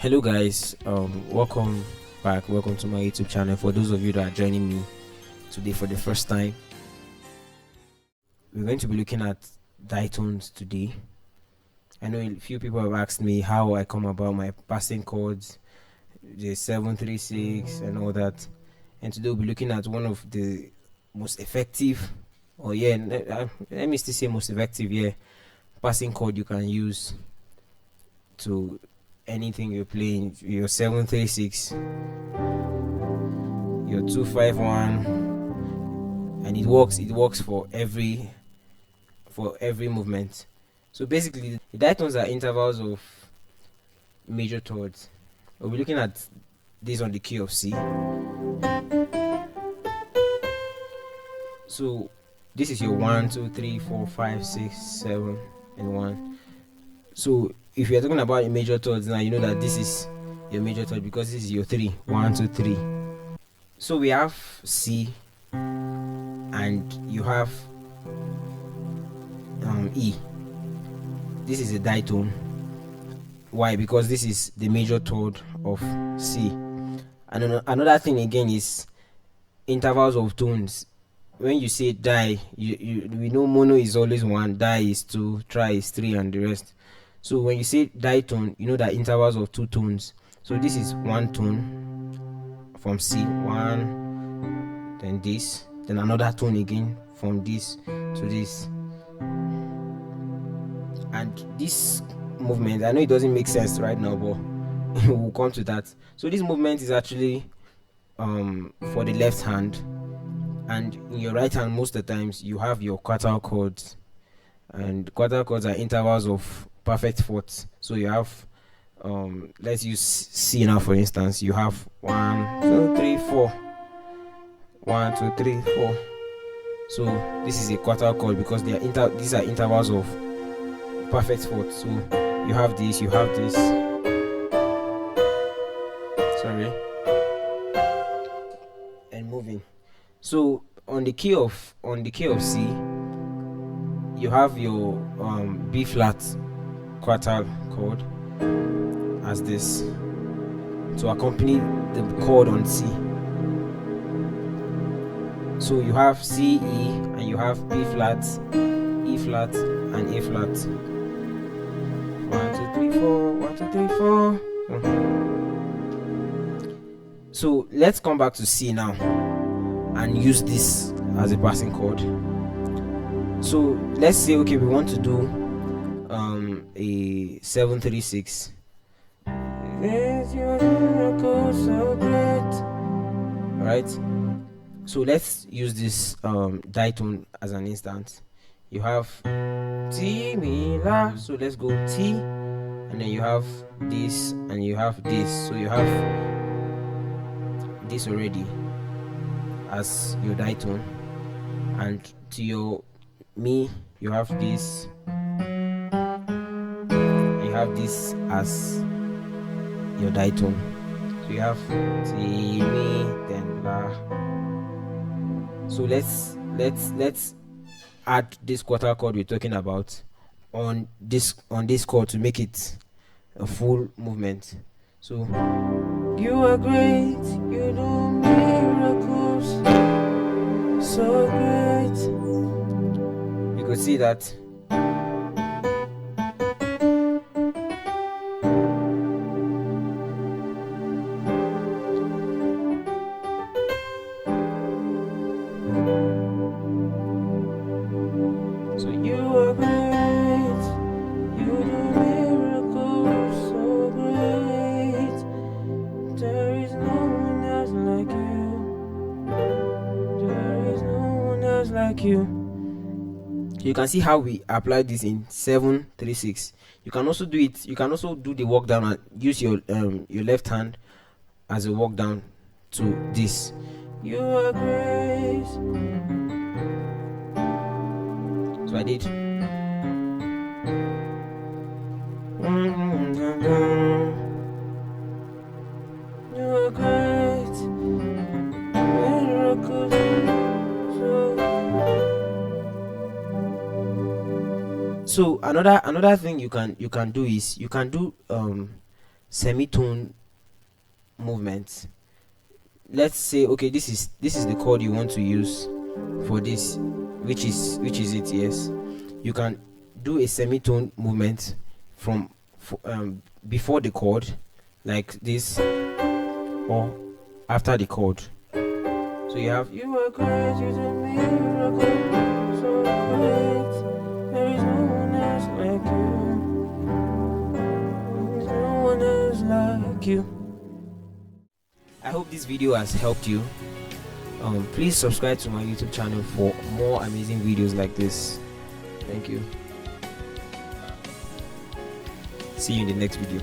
Hello guys, welcome back. Welcome to my YouTube channel. For those of you that are joining me today for the first time, we're going to be looking at diatones today. I know a few people have asked me how I come about my passing chords, the 736 and all that, and today we'll be looking at one of the most effective, let me still say most effective, passing chord you can use to anything you're playing, your 736, your 251, and it works for every movement. So basically the diatones are intervals of major chords. We'll be looking at this on the key of C. So this is your 1 2 3 4 5 6 7 and 1. So if you're talking about your major chords now, you know that this is your major chord because this is your 3 1 2 3. So we have C and you have E. This is a ditone. Why? Because this is the major chord of C. And another thing again is intervals of tones. When you say di, we know mono is always 1, di is 2, tri is 3, and the rest. So when you say ditone, you know that intervals of 2 tones. So this is 1 tone from C, 1, then this, then another tone again from this to this. And this movement, I know it doesn't make sense right now, but we'll come to that. So this movement is actually for the left hand, and in your right hand most of the times you have your quartal chords, and quartal chords are intervals of perfect fourths. So you have let's use C now for instance. You have 1 2 3 4, 1 2 3 4. So this is a quartal chord because they are these are intervals of perfect fourths. So you have this, sorry, and moving. So on the key of C, you have your B flat quartal chord as this to accompany the chord on C. So you have C, E, and you have B flat, E flat, and A flat. 1 2 3 4, 1 2 3 4. So let's come back to C now and use this as a passing chord. So let's say, okay, we want to do a 736. Alright, so let's use this ditone as an instance. You have T, Mi, La, so let's go T, and then you have this and you have this. So you have this already as your ditone, and to your Mi you have this, you have this as your ditone. So you have T, Mi, then La. So let's add this quartal chord we're talking about on this chord to make it a full movement. So you are great, you do miracles so great. You could see that. So you are great, you do miracles so great. There is no one else like you. There is no one else like you. You can see how we apply this in 736. You can also do it. You can also do the walk down and use your left hand as a walk down to this. You are great. So I did. You are great. Miracles. So another thing you can do is you can do semitone movement. Let's say, okay, this is the chord you want to use for this, which is it. Yes, you can do a semitone movement from before the chord, like this, or after the chord. So you have, you are great, you do miracle, so great, there is no one else like you, there is no one else like you. I hope this video has helped you. Please subscribe to my YouTube channel for more amazing videos like this. Thank you. See you in the next video.